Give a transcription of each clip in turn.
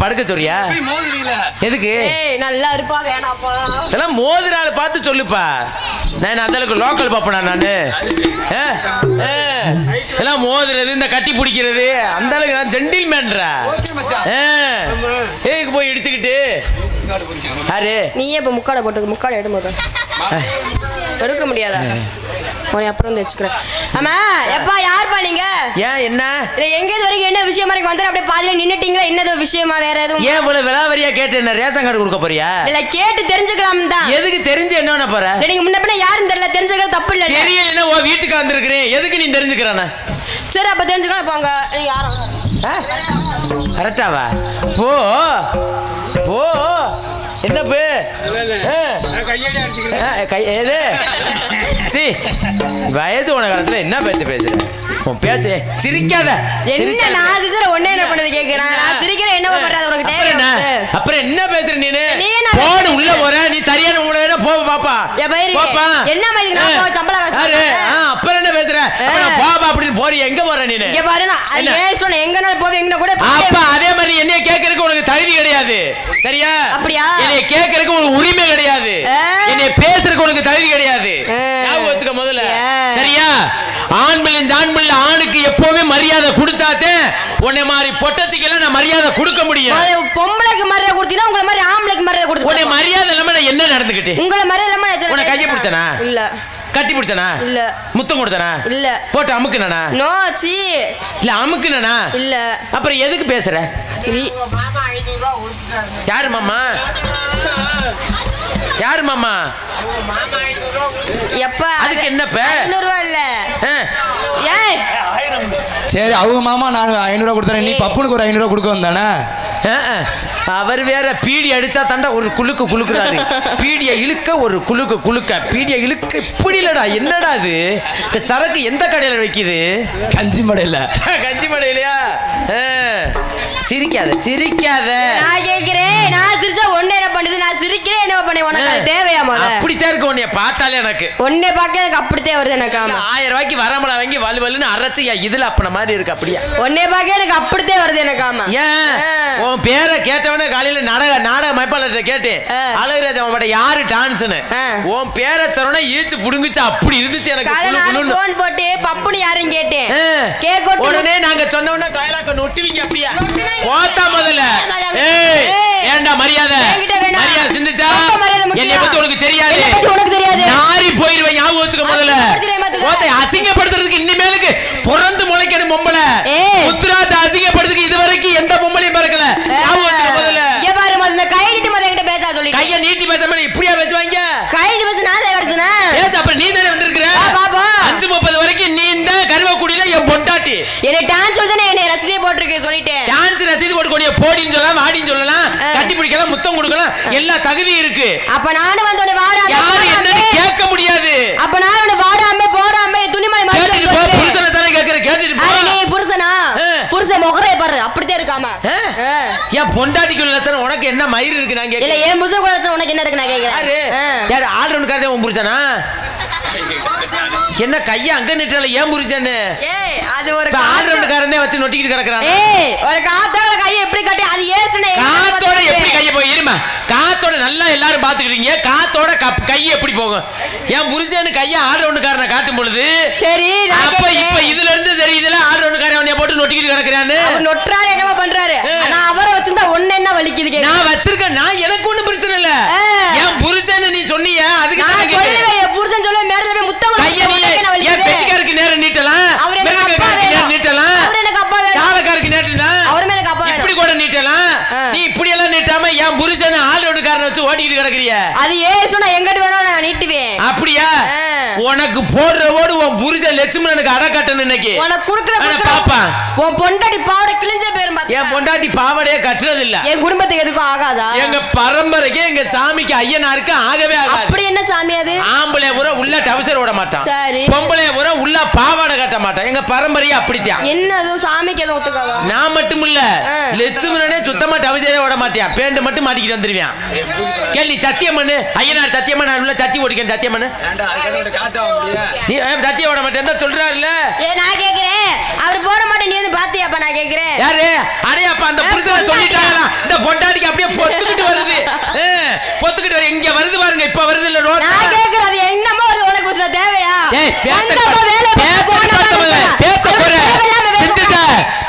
படுக்க சொல்றியா? எதுக்கு? நல்லா இருப்பா வேணாப்பா. இதெல்லாம் மோதிரால பார்த்து சொல்லுப்பா. நான் அந்த அளவுக்கு லோக்கல் பாப்பனா நானு? இதெல்லாம் மோதுறது இந்த கட்டி பிடிக்கிறது அந்த அளவுக்கு நான் ஜென்டில்மேன்ரா. ஏக்கு போய் இடிச்சுக்கிட்டு யாரு நீயே இப்ப முக்காடை போட்டு முக்காடை எடும்போது எடுக்க முடியாதா? அப்புறம் வச்சுக்கிறேன். ஆமா எப்பா யாருப்பா நீங்க? ஏன் என்ன எங்கேது வரைக்கும் என்ன விஷயமா இருக்கு? வந்து அப்படியே பாதியில நின்னுட்டீங்களா? என்னது விஷயமா? வேற எதுவும்? ஏன் போல விலாவரியா கேட்டு என்ன ரேஷன் கார்டு கொடுக்க போறியா? இல்ல கேட்டு தெரிஞ்சுக்கலாம் தான். எதுக்கு தெரிஞ்சு என்ன பண்ண போற? நீங்க முன்ன பின்ன யாருன்னு தெரியல, தெரிஞ்சுக்கிறது தப்பு இல்ல. தெரியலன்னா ஓ வீட்டுக்கு வந்திருக்கிறேன், எதுக்கு நீ தெரிஞ்சுக்கிறானே? சரி அப்ப தெரிஞ்சுக்கலாம். போங்க. நீங்க யாரும் கரெக்டாவா? போ போ. என்ன பே எது சி வயசு உன காலத்துல என்ன பேச்சு பேசுற? உன் பேச்சு சிரிக்காத. என்ன நான் சிரிச்சற ஒண்ணே என்ன பண்ணது கேக்குறேன். நான் சிரிக்கிறேன் என்ன பண்றது உனக்கு தேவையா? அப்புறம் என்ன பேசுற நீனு? போடு உள்ள போற நீ சரியான மூளைனா போ பாப்பா. போப்பா. என்ன மாதிரி நான் போ சம்பளம் காசு. அப்புறம் என்ன பேசுற? அப்புறம் போப்பா அப்படினு போறிய எங்க போற நீனு? இங்க பாரு நான் ஏன் சொன்ன எங்கனால போவே எங்கன கூட அப்பா அதே மாதிரி என்னைய கேக்குறதுக்கு உனக்கு தகுதி கிடையாது. சரியா? அப்படியா? என்னைய கேக்குறதுக்கு உனக்கு உரிமை கிடையாது. என்னைய பேசுறதுக்கு உனக்கு தகுதி கிடையாது. ஞாபகம் வச்சுக்க முதல்ல. சரியா? ஆண்பிள்ளை ஆணுக்கு எப்பவுமே மரியாதை கொடுத்தாதே உன்னை மாதிரி பொட்டச்சிக்கெல்லாம் நான் மரியாதை கொடுக்க முடியும். பொம்பளைக்கு மரியாதை கொடுத்தீனா உங்கள மாதிரி ஆம்பளைக்கு மரியாதை கொடுத்து உன்னை மரியாதை இல்லாம நான் என்ன நடந்துக்கிட்டே? உங்கள மரியாதை இல்லாம நான் உன்னை கையை பிடிச்சனா? இல்ல. கட்டி பிடிச்சனா? இல்ல. முத்தம் கொடுத்தனா? இல்ல. போட்டு அமுக்குனனா? No C. இல்ல அமுக்குனனா? இல்ல. அப்புறம் எதுக்கு பேசுற? மாமா 500 ரூபாய் ஒளிச்சிட்டாரு. யாரு மாமா? யாரு மாமா? மாமா 500 ரூபாய் எப்பா அதுக்கு என்னப்ப? 500 ரூபாய் இல்ல. ஏய் சரி அவங்க மாமா நான் 500 ரூபாய் கொடுத்தறேன், நீ பப்புனுக்கு ஒரு 500 ரூபாய் கொடுக்க வந்தானே? அவர் வேற பீடி அடிச்சா தாண்டா ஒரு குலுக்கு குலுக்குறாரு. பீடியை இழுக்க ஒரு குலுக்கு குலுக்க பீடியை இழுக்க இப்படி இல்லடா. என்னடா இது? இந்த சரக்கு எந்த கடையில வைக்குது? கஞ்சி மடையில. கஞ்சி மடையிலையா? சிரிக்காத சிரிக்காத. நான் கேக்குறேன், நான் சிரிச்சா ஒண்ணே என்ன பண்ணுது? நான் சிரிக்கிறேன் என்ன பண்ணேன்? உனக்கு அது தேவையா? முதல்ல அப்படித்தான் இருக்கு உன்னைய பார்த்தாலே எனக்கு. ஒண்ணே பார்க்க எனக்கு அப்படித்தே வருது எனக்கு. 1000 ரூபாய்க்கு வரமளா வாங்கி வலுவலுன்னு அரைச்சி இதுல அப்பன மாதிரி இருக்கு. அப்படியா? ஒண்ணே பார்க்க எனக்கு அப்படித்தே வருது எனக்கு. ஆமா. ஏன் உன் பேரை கேட்டவனே காலையில நாடக மைப்பாளர்கிட்ட கேட்டேன், அழகுராஜ் அவன் யாரு டான்ஸ்னு. உன் பேரை சொன்னா ஈச்சு புடுங்குச்சு அப்படி இருந்துச்சு எனக்கு. போன் போட்டு பப்புனு யாரும் கேட்டேன். உடனே நாங்க சொன்னோம்னா டயலாக் நொட்டுவீங்க. அப்படியா? போத்தா முதல்ல. ஏய் ஏண்டா மரியாதை மரியாதை சிந்திச்சா என்னை பத்தி உனக்கு தெரியாது. நாரி போயிருவேன். ஞாபகம் வச்சுக்க முதல்ல. அசிங்கப்படுத்துறதுக்கு இனிமேலுக்கு பிறந்து முளைக்கணும் பொம்பளை. முத்துராஜ் அசிங்கப்படுறதுக்கு இதுவரைக்கும் எந்த பொம்பளையும் பிறக்கல. ஞாபகம் வச்சுக்க முதல்ல. கைய நீட்டி பேசாம இப்படியா பேசுவாங்க? அப்புறம் நீ தானே வந்திருக்கிற. 5:30 வரைக்கும் நீ இந்த கருவக்குடியில என் பொண்டாட்டி. என்ன டான்ஸ் சொல்றேனே, என்ன ரசீது போட்டுருக்கு சொல்லிட்டேன். டான்ஸ் ரசீது போட்டு கொடிய போடின்னு சொல்லலாம், வாடின்னு சொல்லலாம், கட்டி பிடிக்கலாம், முத்தம் கொடுக்கலாம், எல்லா தகுதி இருக்கு. அப்ப நானும் வந்து உன்னை வாடாம யாரு என்னன்னு கேட்க முடியாது. அப்ப நான் உன்னை வாடாம போடாம துணிமணி கேட்டிட்டு போ. புருஷனை தானே கேக்குற, கேட்டிட்டு போ. நீ புருஷனா? புருஷன் முகரே பாரு அப்படியே இருக்காமா? என் பொண்டாட்டிக்கு லட்சணம் உனக்கு என்ன மயிர் இருக்கு நான் கேக்குறேன். இல்ல என் புருஷன் லட்சணம் உனக்கு என்ன இருக்கு நான் கேக்குறேன். யாரு ஆல்ரவுண்ட் காரதே உன் புருஷனா? என்ன கைய அங்க நிட்டல ஏன் புரிச்சன்னு? ஏய் அது ஒரு ஆல்ரவுண்ட் காரனே வச்சு நொட்டிக்கிட்டு கிடக்குறான். ஏய் ஒரு காத்தோட கையை எப்படி கட்டி அது ஏசுனே? காத்தோட எப்படி கைய போய் இருமா? காத்தோட நல்லா எல்லாரும் பாத்துக்கிட்டீங்க. காத்தோட கை எப்படி போகும்? என் புருஷன் கைய ஆல்ரவுண்ட் காரனை காட்டும் பொழுது சரி அப்ப இப்ப இதுல இருந்து தெரியுதுல ஆல்ரவுண்ட் காரன் அவனைய போட்டு நொட்டிக்கிட்டு கிடக்குறான்னு. அவர் நொட்றாரு என்னமா பண்றாரு? நான் அவரை வச்சிருந்தா ஒண்ணு என்ன வலிக்குது கேக்குறேன். நான் வச்சிருக்கேன். நான் எனக்கு ஒண்ணும் பிரச்சனை இல்ல. என் புருஷன் நீ சொன்னீங்க அதுக்கு நான் சொல்லுவேன். என் புருஷன் சொல்ல மேடல போய் முத்தம் கைய நீ என் பெட்டிக்காருக்கு நேரா நீட்டலாம். நீட்டலாம். அவர் எனக்கு அப்பா வேணும். காலக்காருக்கு நீட்டனா அவர் மேல அப்பா வேணும். இப்படி கூட நீட்டலாம். நீ இப்படி எல்லாம் நீட்டாம என் புருஷன் ஆல்ரவுண்ட் காரனை வச்சு ஓட்டிக்கிட்டு கிடக்குறிய. அது ஏசுனா எங்கட்டு வேணா நான் நீட்டுவேன். அப்படியா? உனக்கு போடுற ஓடு உன் புருஷன் லட்சுமணனுக்கு அடக்கட்டணும் இன்னைக்கு. உனக்கு குடுக்குற பாப்பா உன் பொண்டாட்டி பாவடை கிழிஞ்ச பேரும் பாத்து. என் பொண்டாட்டி பாவடையே கட்டுறது இல்ல. என் குடும்பத்துக்கு எதுக்கும் ஆகாதா? எங்க பரம்பரைக்கு எங்க சாமிக்கு ஐயனாருக்கு ஆகவே ஆகாது. அப்படி என்ன சாமி அது? ஆம்பளை பூரா உள்ள டவுசர் ஓட மாட்டான். சரி. பொம்பளை பூரா உள்ள பாவாடை கட்ட மாட்டான். எங்க பரம்பரையே அப்படித்தான். என்ன அதுவும் சாமிக்கு எதுவும் ஒத்துக்காதா? நான் மட்டும் இல்ல லட்சுமணனே சுத்தமா டவுசரே ஓட மாட்டான். பேண்ட் மட்டும் மாட்டிக்கிட்டு வந்துருவான். கேள்வி சத்தியம் பண்ணு. ஐயனார் சத்தியம் பண்ண உள்ள சத்தி ஓடிக்கேன். சத்தியம் பண்ணு. நீ சத்தியம் ஓட மாட்டேன் சொல்றாருல்ல. நான் கேக்குறேன் அவர் போட மாட்டேன் நீ வந்து பாத்தியாப்பா நான் கேக்குறேன் யாரு அடையாப்பா அந்த புருஷனை சொல்லிட்டாங்களா இந்த பொண்டாட்டிக்கு அப்படியே பொத்துக்கிட்டு வருது பொத்துக்கிட்டு வருது இங்க வருது பாருங்க இப்ப வருது இல்ல ரோட் நான் கேக்குறது அது என்னமோ வருது உனக்கு புருஷன தேவையா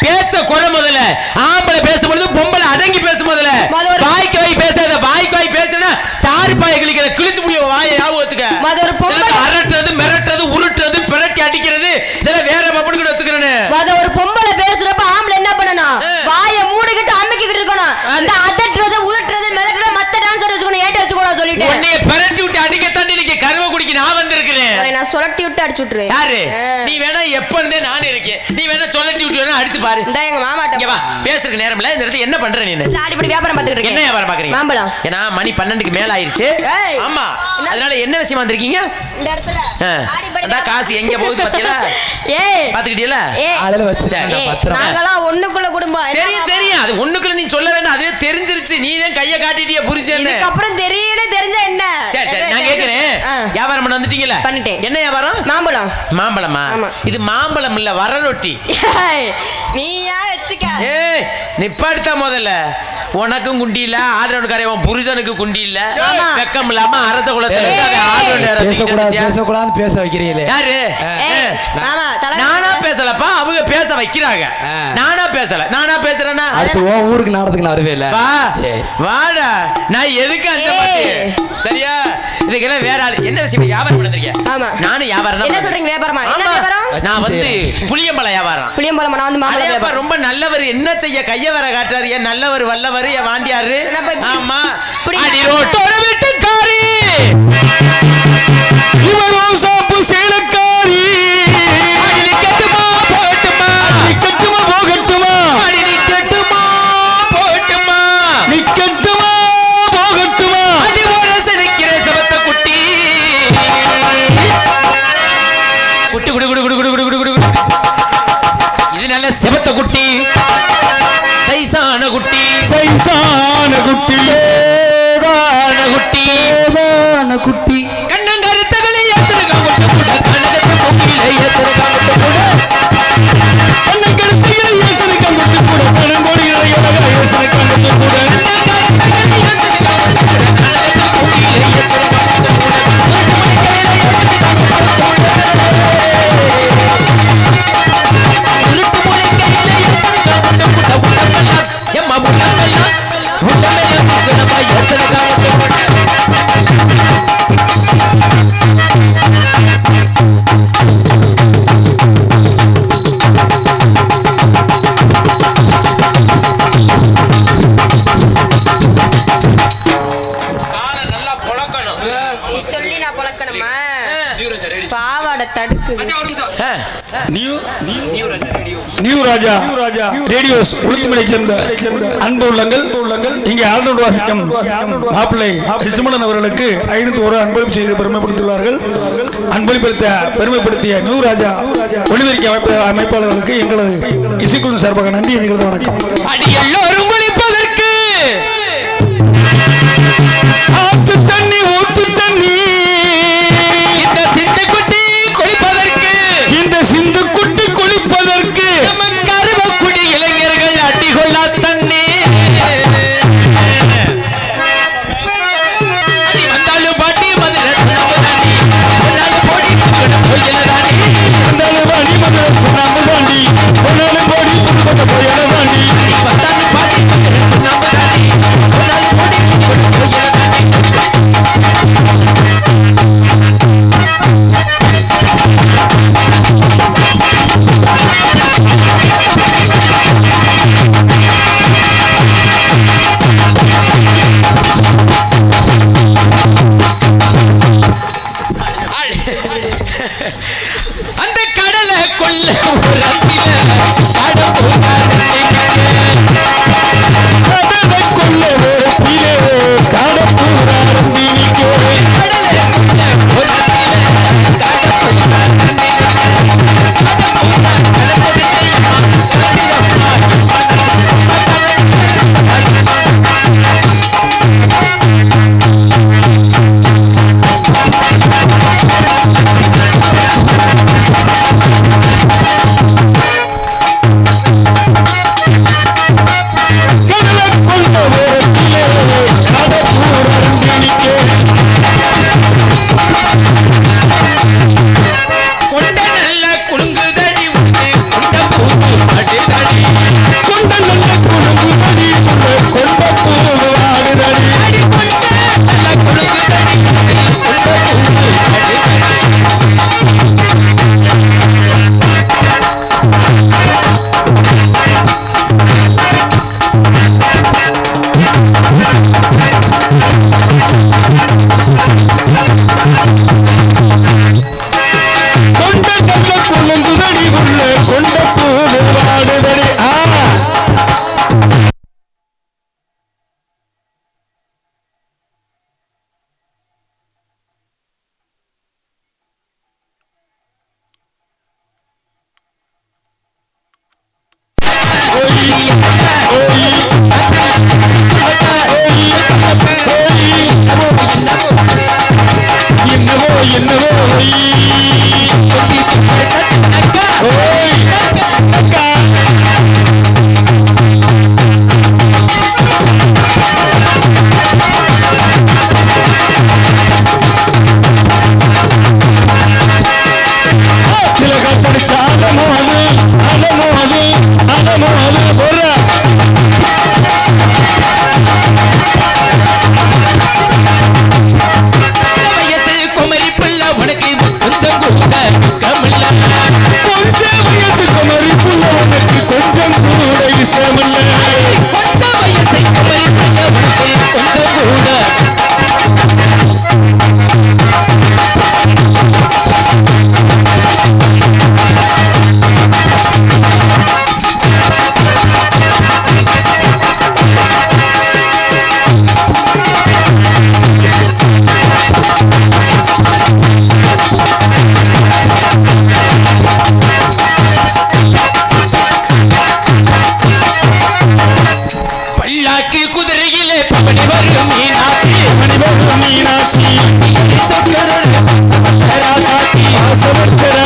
பேச்ச குறை முதல்ல ஆம்பளை பேசும்போது பொம்பளை அடங்கி பேசும் முதல்ல வாய்க்கு வாய் பேசாத வாய்க்கு வாய் பேசுனா தாரி பாய கிளிக்கிற கிழிச்சு முடியும் வாயை ஞாபகம் வச்சுக்க அரட்டுறது மிரட்டுறது உருட்டுறது பிரட்டி அடிக்கிறது இதெல்லாம் வேற பப்பன் கூட வச்சுக்கிறேன்னு ஒரு பொம்பளை பேசுறப்ப ஆம்பளை என்ன பண்ணணும் வாயை மூடிக்கிட்டு அமுக்கிக்கிட்டு இருக்கணும் அந்த அதட்டுறது உருட்டுறது மிரட்டுறது மத்த டான்சர் வச்சுக்கணும் ஏட்ட வச்சுக்கணும் சொல்லிட்டு உன்னைய பிரட்டி விட்டு அடிக்கத்தான் இன்னைக்கு கருவ குடிக்கு நான் வந்திருக்கிறேன் நான் சுரட்டி விட்டு அடிச்சு விட்டுறேன் யாரு நீ வேணா எப்ப இருந்தே நான் இருக்கேன் நீ வேணா சொல்லட்டி விட்டு வேணா அடிச்சு பாரு இந்த எங்க மாமாட்ட இங்க வா பேசுறதுக்கு நேரம் இல்ல இந்த இடத்துல என்ன பண்ற நீ அடிப்படி வியாபாரம் பார்த்துட்டு இருக்கேன் என்ன வியாபாரம் பாக்குறீங்க மாம்பழம் ஏன்னா மணி 12க்கு மேல ஆயிருச்சு ஆமா அதனால என்ன விஷயம் வந்திருக்கீங்க இந்த இடத்துல அதான் காசு எங்க போகுது பாத்தீங்களா ஏய் பாத்துக்கிட்டீங்களா ஆளல வச்சிட்டாங்க பத்திரம் நாங்கலாம் ஒண்ணுக்குள்ள குடும்பம் தெரியும் அது ஒண்ணுக்குள்ள நீ சொல்ல வேண்டாம் அதுவே தெரிஞ்சிருச்சு நீ தான் கைய காட்டிட்டிய புரிஞ்சு இதுக்கு அப்புறம் தெரியுனே தெரிஞ்சா என்ன சரி நான் கேக்குறேன் வியாபாரம் பண்ண வந்துட்டீங்களா பண்ணிட்டேன் என்ன வியாபாரம் மாம்பழம் மாம்பழமா இது மாம்பழம் இல்ல வரரொட்டி நீயா வெச்சுக்க ஏய் நிப்பாடுதா முதல்ல உனக்கும் குண்டி இல்ல ஆடுறவனுக்காரே உன் புருஷனுக்கு குண்டி இல்ல வெக்கம் இல்லாம அரச குலத்துல பேசக்கூடாது பேச வைக்கிறீங்களே யாரு நானா பேசலப்பா அவங்க பேச வைக்கிறாங்க நானா பேசுறேன்னா அடுத்து உன் ஊருக்கு நாடத்துக்கு நான் வருவே இல்ல வா வாடா நான் எதுக்கு அந்த பாட்டு சரியா இதுக்கெல்லாம் வேற ஆளு என்ன விஷயம் வியாபாரம் பண்ணிருக்கேன் நானும் வியாபாரம் என்ன சொல்றீங்க வியாபாரமா என்ன வியாபாரம் நான் வந்து புளியம்பழ வியாபாரம் நான் வந்து மாம்பழ வியாபாரம் ரொம்ப நல்லவர் என்ன செய்ய கைய வர காட்டுறாரு ஏன் நல்லவர் வல்லவர் ஏன் வாண்டியாரு ஆமா அடி ரோட்டோர வீட்டுக்காரி இவரோ சாப்பு சேலக்காரி நிக்கட்டுமா போட்டுமா நிக்கட்டுமா போகட்டுமா அடி நிக்கட்டுமா போட்டுமா நிக்கட்டுமா போகட்டுமா அடி வரச நிக்கிற சபத்த குட்டி குட்டி குடு குடு குடு குடு குடு குடு இது நல்ல செபத்த குட்டி சைசான குட்டி குட்டி கண்ணங்கருத்தகளை ஏத்துறங்க முட்டு கூட கண்ணகத்து பொங்கிலே ஏத்துறங்க முட்டு கூட கண்ணங்கருத்தகளை ஏத்துறங்க முட்டு கூட கண்ணங்கோடிகளை ஏத்துறங்க முட்டு கூட நியூ ராஜா ரேடியோஸ் உளுத்துமலை சேர்ந்த அன்பு உள்ளங்கள் இங்கே ஆழ்நூறு வாசிக்கும் மாப்பிள்ளை லட்சுமணன் அவர்களுக்கு 501 அன்பளிப்பு செய்து பெருமைப்படுத்தியுள்ளார்கள். பெருமைப்படுத்திய நியூ ராஜா ஒளிபெருக்கி அமைப்பாளர்களுக்கு எங்களது இசைக்குழு சார்பாக நன்றி எங்களது வணக்கம். ஆத்து தண்ணி ஊத்து தண்ணி இந்த சிந்து குட்டி குளிப்பதற்கு கருவக்குடி இளைஞர்கள் அடிகொள்ளா தண்ணி வந்தாலும் பாட்டி மதுரை போடி வந்தாலும் பாடி மதுரை சுண்ணாம்பு தாண்டி ஒன்னாலும் போடி போயிட தாண்டி வந்தாலும் பாட்டி மதுரை சுண்ணாம்பு தாண்டி ஒன்னாலும் போடி போயிட அந்த கடலை கொல்ல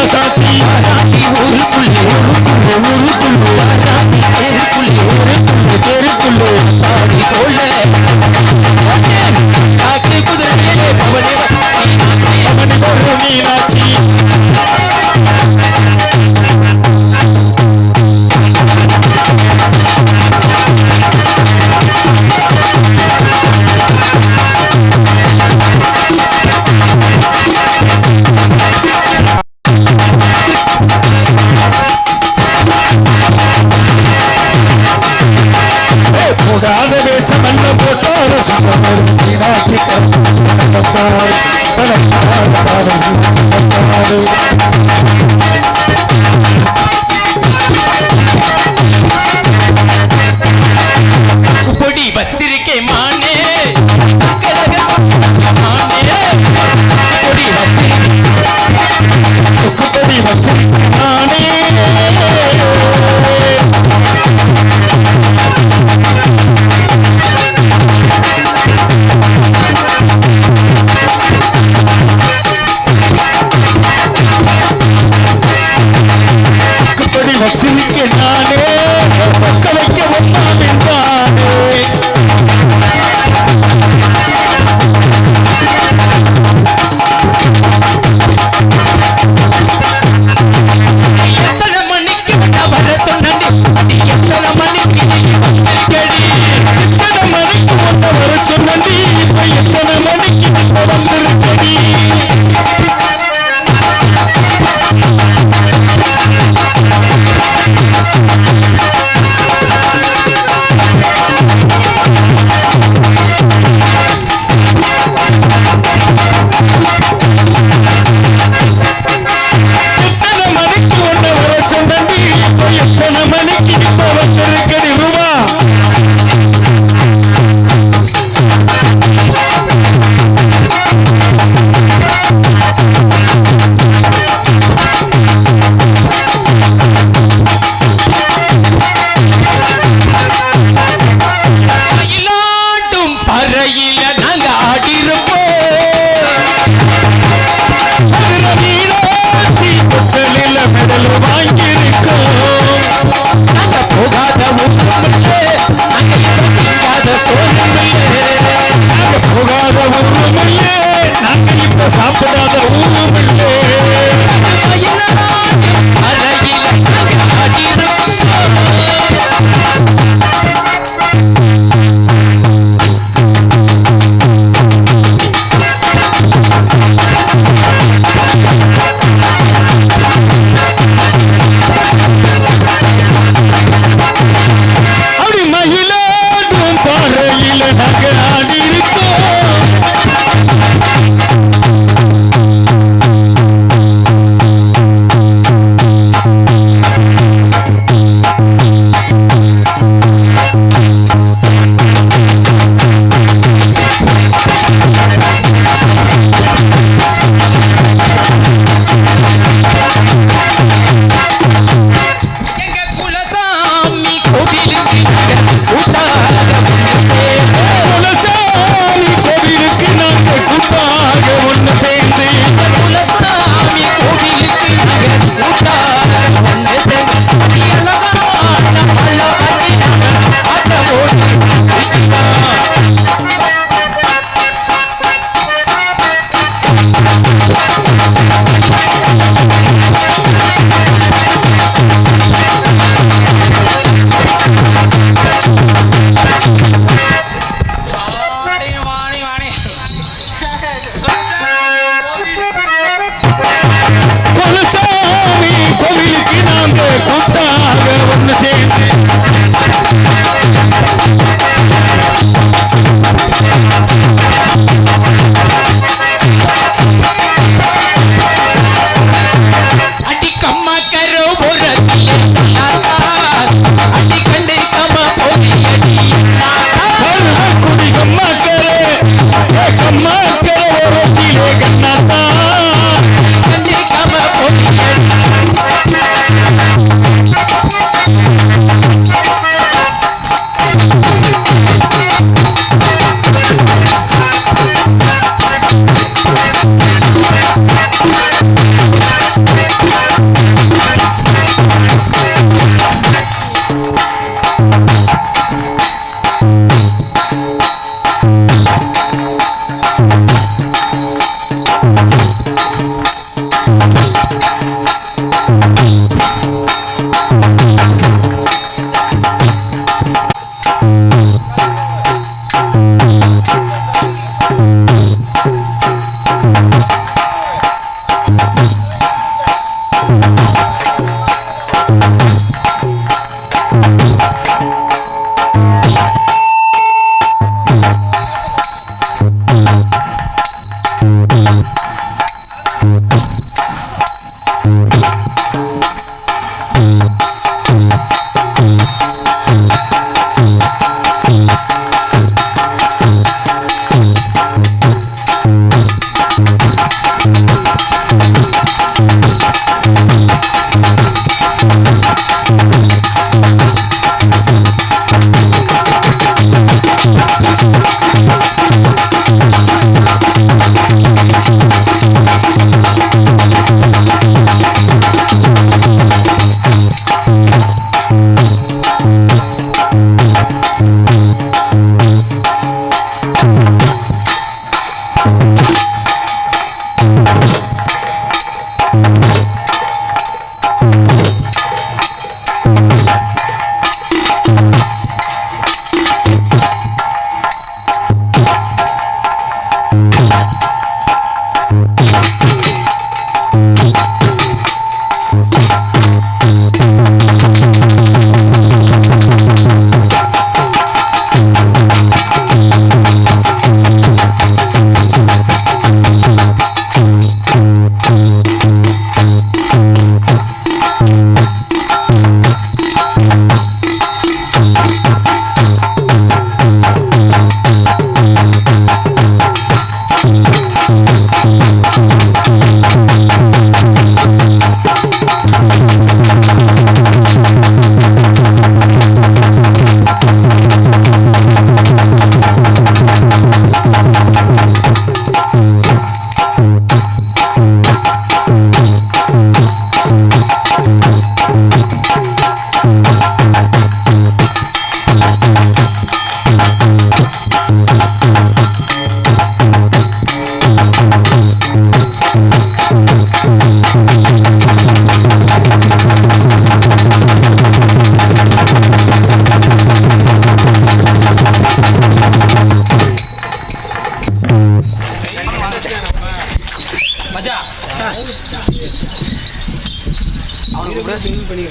ராசாத்தி ராத்தி ஊருக்குள்ளே ராத்தி தெருக்குள்ளே பாடி போல காக்கை குதிரையிலே பவனி ஒரு மீனாட்சி கூடாத வேஷம் என்ன போட்டார சுந்தரம் மீனாட்சி பொடி வச்சிருக்கேன் மானே பொடி வச்சிருக்கேன் நானே வச்சிருக்கேன் நானே சொக்க வைக்க ஒன்றாம் என்றானே எத்தனை மணிக்கு வர சொன்னடி எத்தனை மணிக்கு வந்திருக்கடி எத்தனை மணிக்கு ஒன்றை வர சொன்னடி இப்ப எத்தனை மணிக்கு வந்திருக்கடி எத்தனை மணிக்கு இப்ப வந்திருக்கடி ரூபா இல்லாட்டும் பறையில நாங்க ஆடிருப்போம் மீனாட்சி புத்தலில மெடல் வாங்கியிருக்கோம் நாங்க போகாத ஊருமில்லே நாங்க திங்காத சோறுமில்லே நாங்க போகாத ஊருமில்லே நாங்க இப்ப சாப்பிடாத ஊருமில்லே பறையில நாங்க ஆடிருப்போம்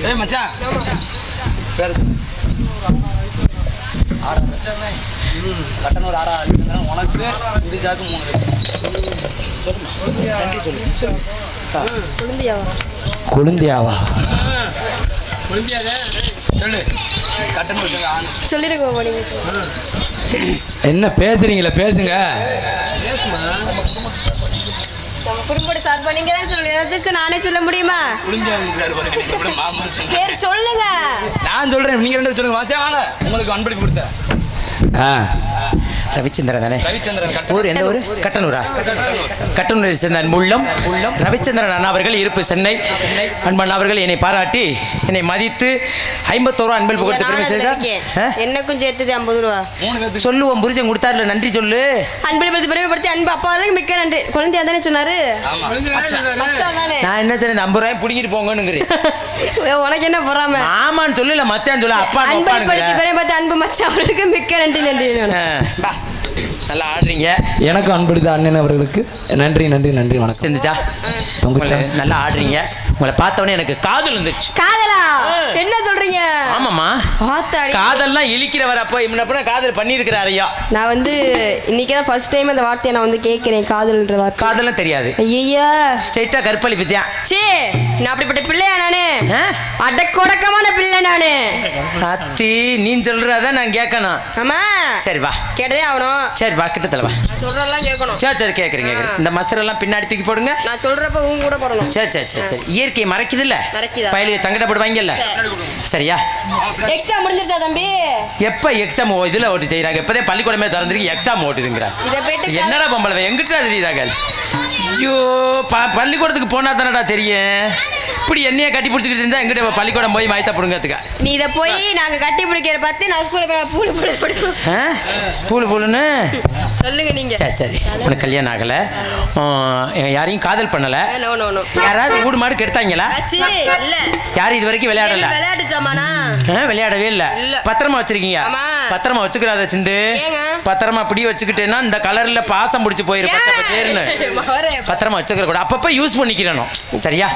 ஏய் மச்சான் பேர் கட்டணும் ஒரு 6 உனக்கு சிந்திச்சாக்கு 3 சொல்லுமா நன்றி சொல்லு குளுந்தியாவா சொல்லு கட்டணும் சொல்லிருக்கோம் என்ன பேசுறீங்களா பேசுங்க குறும்போடு சார்பா நீங்க தான் சொல்லுறதுக்கு நானே சொல்ல முடியுமா சரி சொல்லுங்க நான் சொல்றேன் நீங்க 2 சொல்லுங்க வாச்சா வாங்க உங்களுக்கு அன்பளிப்பு கொடுத்தேன் ரவிச்சந்திரன் தானே? ரவிச்சந்திரன் ஊர் எந்த ஊர்? கட்டனூரா? கட்டனூரை சேர்ந்த அன்புள்ளம் ரவிச்சந்திரன் அண்ணா அவர்கள் இருப்பு சென்னை. அன்பண்ணா அவர்கள் என்னை பாராட்டி என்னை மதித்து 51 ரூபா அன்பளிப்பு கொடுத்து பெருமை செய்தார். என்னக்கும் சேர்த்து 50 ரூபா சொல்லுவோம். புரிச்சன் கொடுத்தாருல, நன்றி சொல்லு. அன்பளிப்பு பெருமைப்படுத்தி அன்பு அப்பா அவர்களுக்கு மிக்க நன்றி. குழந்தையா தானே சொன்னாரு? நான் என்ன சொன்னேன்? 50 ரூபாய் பிடிங்கிட்டு போங்கன்னு. உனக்கு என்ன பொறாம? ஆமான்னு சொல்லல, மச்சான் சொல்ல. அப்பா அன்பளிப்படுத்தி பெருமைப்படுத்தி அன்பு மச்சான் அவர்களுக்கு மிக்க நன்றி. நன்றி. நல்லா ஆடுறீங்க. எனக்கு அன்பளித்த அண்ணன் அவர்களுக்கு நன்றி நன்றி நன்றி. வணக்கம். செஞ்சுச்சா நல்லா ஆடுறீங்க. உங்களை பார்த்தவொடனே எனக்கு காதல் வந்துருச்சு. காதலா? என்ன சொல்றீங்க? ஆமாம்மா, காதல்லாம் இழிக்கிறவர போய் முன்ன காதல் பண்ணியிருக்கிறார் ஐயா. நான் இன்னைக்கு தான் ஃபர்ஸ்ட் டைம் அந்த வார்த்தையை நான் கேட்கிறேன். காதல்ன்ற வார்த்தை காதல்லாம் தெரியாது. ஐயா ஸ்ட்ரைட்டா கற்பழி பத்தியா? சீ, நான் அப்படிப்பட்ட பிள்ளையா? நானு அடக்கொடக்கமான பிள்ளை. நானு அத்தி நீ சொல்றத நான் கேட்கணும். ஆமா சரி வா, கேட்டதே ஆகணும். சரி வா, கிட்டத்துல வா. சொல்றதெல்லாம் கேட்கணும். சரி சரி கேட்குறீங்க. இந்த மசரெல்லாம் பின்னாடி தூக்கி போடுங்க. நான் சொல்றப்ப உங்க கூட போடணும். சரி சரி சரி சரி. இயற்கையை மறைக்குது இல்ல, பயிலுக்கு சங்கடப்படுவாங்கல்ல. சரியா? எக்ஸாம் முடிஞ்சிருச்சா தம்பி? எப்ப எக்ஸாம் இதுல ஓட்டு செய்யறாங்க? இப்பதே பள்ளிக்கூடமே திறந்துருக்கு, எக்ஸாம் ஓட்டுதுங்கிறா. என்னடா பொம்பளை எங்கிட்டா தெரியுறாங்க? ஐயோ, பள்ளிக்கூடத்துக்கு போனா தானடா தெரியும். இப்படி என்னைய கட்டி பிடிச்சிக்கிட்டு இருந்தா எங்கிட்ட பள்ளிக்கூடம் போய் மாயத்தா புடுங்கிறதுக்கா? நீ இதை போய் நாங்க கட்டி பிடிக்கிற பார்த்து நான் ஸ்கூல்ல பூலு பூலு பூலு பூலுன்னு சொல்லுங்க நீங்க. சரி சரி. உனக்கு கல்யாணம் ஆகல, யாரையும் காதல் பண்ணல, யாராவது வீடு மாடு கெடுத்தாங்களா? இல்ல. யாரும் இது வரைக்கும் விளையாடல? விளையாட்டு சாமானா? விளையாடவே இல்ல. பத்திரமா வச்சிருக்கீங்க. பத்திரமா வச்சுக்கிறாத சிந்து. பத்திரமா அப்படி வச்சுக்கிட்டேன்னா இந்த கலர்ல பாசம் பிடிச்சி போயிரு. பத்திரமா வச்சுக்கிற கூட அப்பப்ப யூஸ் பண்ணிக்கிறணும். சரியா?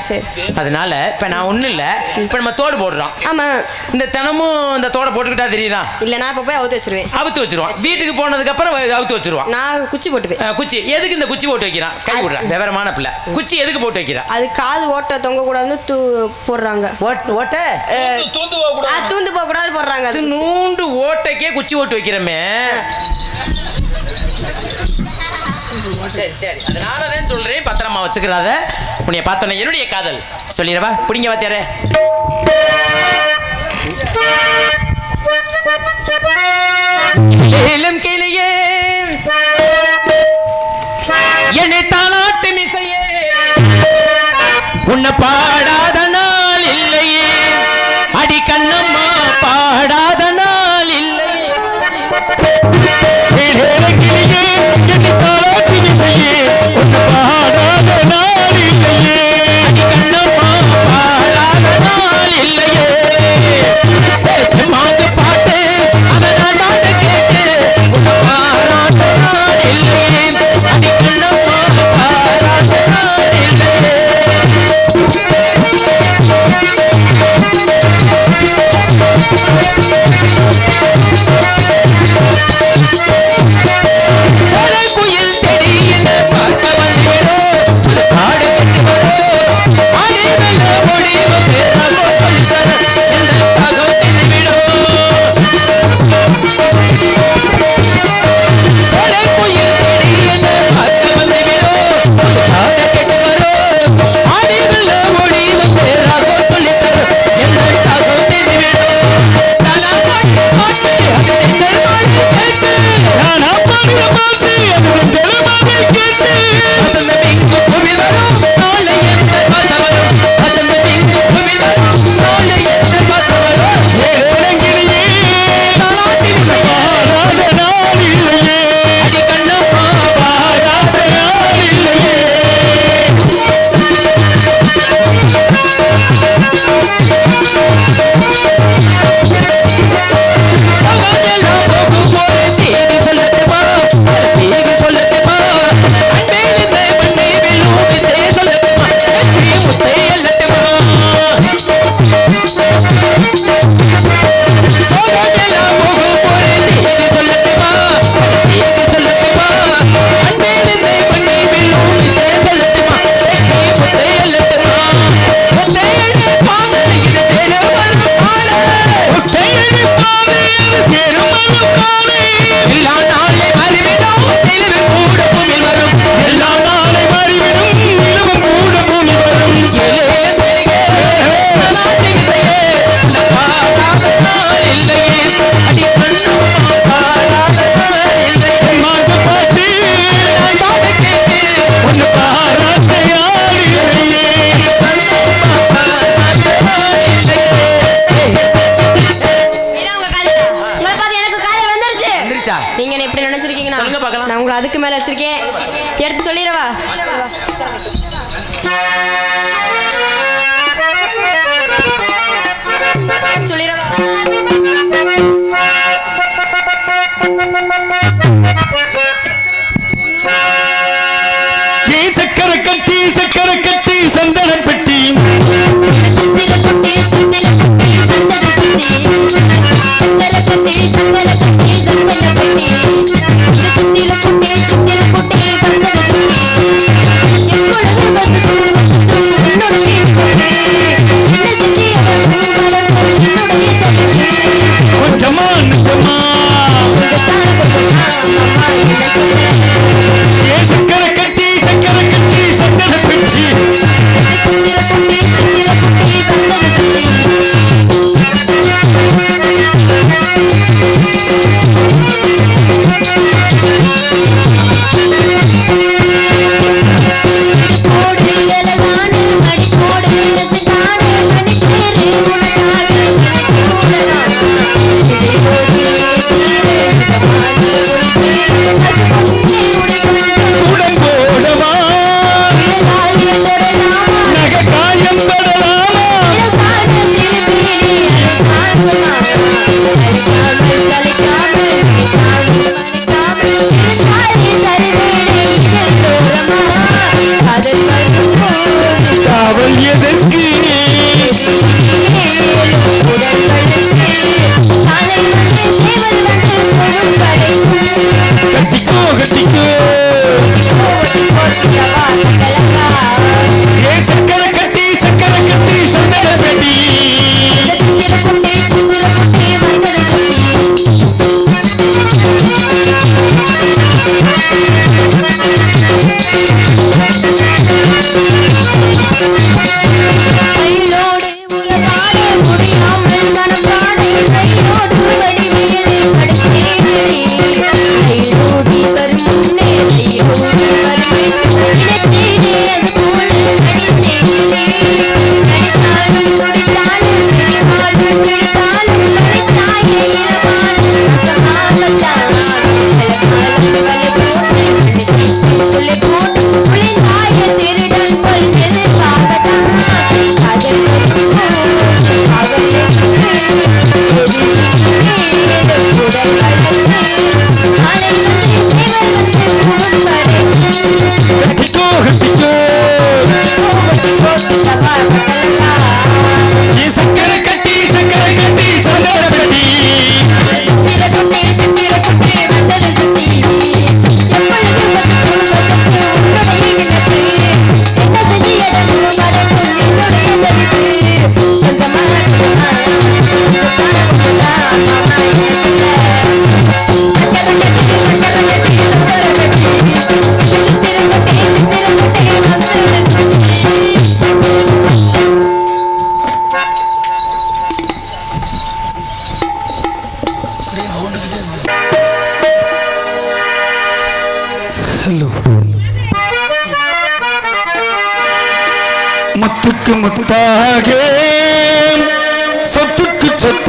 அதனால அதனால இப்ப நான் ஒண்ணும் இல்ல, இப்ப நம்ம தோடு போடுறோம். ஆமா. இந்த தினமும் இந்த தோடை போட்டுக்கிட்டா தெரியுதா? இல்ல நான் இப்ப போய் அவுத்து வச்சிருவேன். அவுத்து வச்சிருவான். வீட்டுக்கு போனதுக்கு அப்புறம் அவுத்து வச்சிருவான். நான் குச்சி போட்டுப்பேன். குச்சி எதுக்கு இந்த குச்சி போட்டு வைக்கிறான்? கை விடுறான் விவரமான பிள்ளை. குச்சி எதுக்கு போட்டு வைக்கிறான்? அது காது ஓட்ட தொங்க கூடாதுன்னு போடுறாங்க. ஓட்ட தூந்து போக கூடாது. தூந்து போக கூடாது போடுறாங்க. அது நூண்டு ஓட்டைக்கே குச்சி ஓட்டு வைக்கிறமே. சரி சரி, அதனாலதான் சொல்றேன், பத்திரமா வச்சுக்கிறாத. உன்னைய பார்த்தோன்னே என்னுடைய காதல் சொல்லிடவா? பிடிங்க வாத்தியாரே. ஏலம் கிளியே என்னை தாளாட்டு மிசையே, உன்னை பாடாத நாள் இல்லையே, அடி கண்ணம்மா பாடாத நாள் இல்லையே. கிளியே என்னை தாளாட்டு மிசையே, உன்னை பாடாத நாள் இல்லையே, அடி கண்ணம்மா பாடாத நாள் இல்லையே. மாந்து பாட்டு அதை நான் பாட்டு கேட்டு, உன்னை பாடாத நாள் இல்லையே, அடி கண்ணம்மா பாடாத நாள் இல்லையே. சோலை குயில் செடி என்ன பார்க்க வந்தீரோ, காடு கட்டி வரோ, ஆடி வெள்ள ஓடி பேராகோ சொல்லித்தர என்ன தாகோ தெரிவிடோ. சோலை குயில் செடி என்ன பார்க்க வந்தீரோ, காடு கட்டி வரோ, ஆடி வெள்ள ஓடி பேராகோ சொல்லித்தர என்ன தாகோ தெரிவிடோ. தானா பாட்டு பாட்டு அது தென்றல் பாட்டு கேட்டு, நானா பாடுற பாட்டு அது தெலுங்கு கேட்டு, வசந்த பிங்கு பூமி வரும் நாளை எந்த பாச வரும், வசந்த பிங்கு பூமி வரும் நாளை எந்த பாச வரும். ஏழங்கிளியே தாளாட்டி பாடாத நாள் இல்லையே, அடி கண்ணம்மா பாடாத நாள் இல்லையே. சகோதெல்லாம் போகும் போது செய்தி சொல்லட்டுமா, செய்தி சொல்லட்டுமா, அன்பே வித்தை மண்ணை வெல்லும் வித்தை சொல்லட்டுமா, வெற்றி முத்தை எல்லட்டுமா. சகோதெல்லாம் போகும் போது செய்தி சொல்லட்டுமா, செய்தி சொல்லட்டுமா, அன்பே வித்தை மண்ணை வெல்லும் வித்தை சொல்லட்டுமா, வெற்றி முத்தை எல்லட்டுமா. முத்தையடி பாதை இது பெருமளவு பாதை, முத்தையடி பாதை இது பெருமளவு பாதை. எல்லா நாளை மறிவிடும் நிலவு கூட பூமி வரும், எல்லா நாளை மறிவிடும் நிலவு கூட பூமி வரும். ஏழேலம் பெருகே தாளாட்டி மிசையே, உன்னை பாடாத நாள் இல்லையே, அடி கண்ணம்மா பாடாத நாள் இல்லையே. மாட்டு பாட்டு நான் பாட கேட்டு, உன்னை பாராட்ட யார் இல்லையே, அடி கண்ணம்மா பாடாத நாள் இல்லையே. இதான் உங்க காதல். உங்களை பார்த்து எனக்கு காதல் வந்துருச்சு. வந்துருச்சா? நீங்க என்ன இப்படி நினைச்சிருக்கீங்கன்னா சொல்லுங்க பார்க்கலாம். நான் உங்களை அதுக்கு மேல வச்சிருக்கேன். எடுத்து சொல்லிடவா? சொல்லிடவா? சக்கரை கட்டி சந்தனம் பெட்டி, சுந்தர குட்டி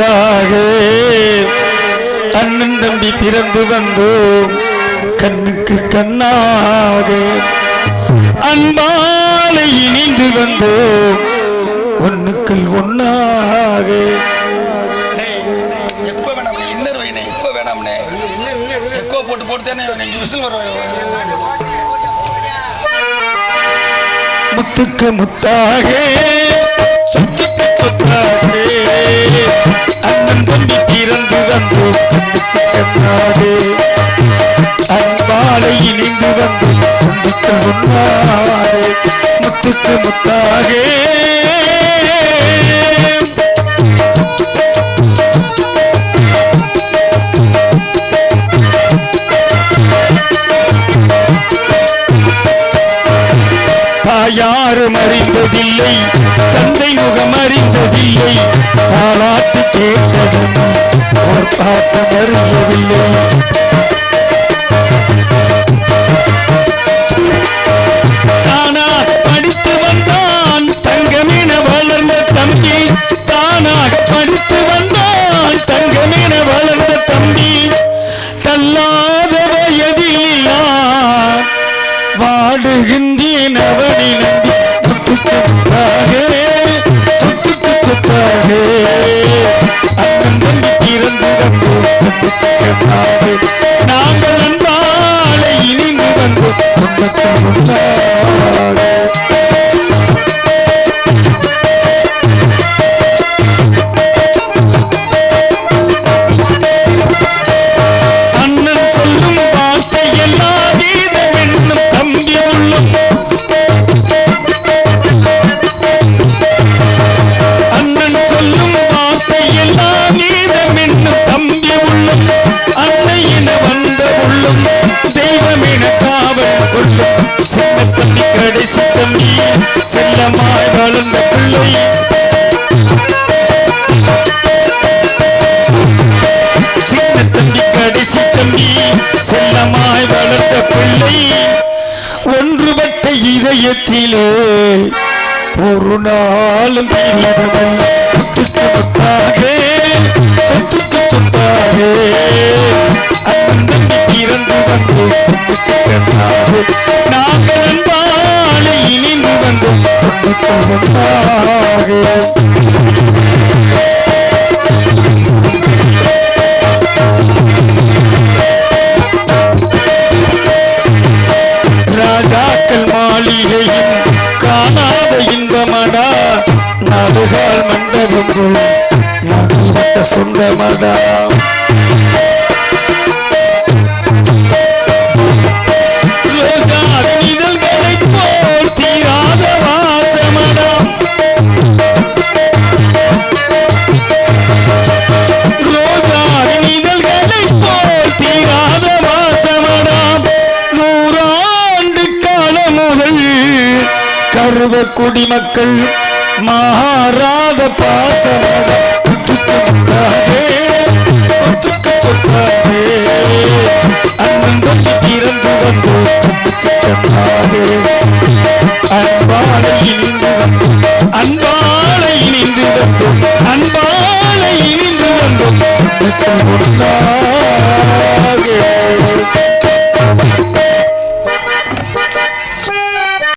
முத்தாக அண்ணன் தம்பி பிறந்து வந்தோம் கண்ணுக்கு கண்ணாக அன்பாலை இணைந்து வந்தோம் ஒண்ணுக்குள் ஒன்னாக. எப்போ வேணாம்னே இன்னர் வைனே எப்போ வேணாம்னே எக்கோ போட்டு போட்டுதானே விசில் வர முத்துக்கு முத்தாக சொத்துக்கு சொத்தாக அண்ணன் தம்பி பிறந்து வந்து கண்ணுக்கு கண்ணாக அன்பாலை இணைந்து வந்து கண்ணுக்கு ஒன்னாக முத்துக்கு முத்தாக. யாரும் அறிந்ததில்லை தந்தை முகம் அறிந்ததில்லை பாராட்டு கேட்டதும் ஒரு பாட்டம் அறியவில்லை. தானா படித்து வந்தான் தங்கமென வளர்ந்த தம்பி தானாக படித்து வந்தான் தங்கமென வளர்ந்த தம்பி தள்ளாத வயதில் நான் வாடுகின்றேன் அவனை நம்பி சொத்துக்கு சொத்தாக அண்ணன் தம்பி பிறந்து வந்து நாங்கள் அன்பாலை இணைந்து வந்து சொந்தக்கு அண்ணன் சொல்லும் வார்த்தை எல்லாம் கீதம் என்னும் தம்பி உள்ளம் அண்ணன் சொல்லும் வார்த்தை எல்லாம் கீதம் என்னும் தம்பி உள்ளம் அன்னை என வந்த உள்ளம் தெய்வம் என காவல் கொள்ளும் சின்ன தம்பி கடைசி தம்பி செல்லமாய் வளர்ந்த பிள்ளை சின்ன தம்பி கடைசி தம்பி செல்லமாய் வளர்ந்த பிள்ளை ஒன்றுபட்ட இதயத்திலே ஒரு நாளும் பிரிவதில்லை. சொத்துக்கு சொத்தாக சொத்துக்கு சொத்தாக அண்ணன் தம்பி பிறந்து வந்து சொத்துக்கு கண்ணாக நாங்கள் அன்பாலை இணைந்து வந்து சொத்துக்கு ஒன்றாக. ராஜாக்கள் மாளிகையும் காணாத இன்பமடா நாடுகால் மண்டபம் நாடுபட்ட சொந்தமடா. ரோஜாவின் இதழ்களைப் போல் தீராத வாசமடா ரோஜாவின் இதழ்களைப் போல் தீராத வாசமடா. நூறாண்டு காலம் முதல் கருவ குடிமக்கள் மாறாத பாசமட சொத்துக்கு சொத்தாக அண்ணன் தம்பி பிறந்து வந்து சொத்துக்கு சொத்தாக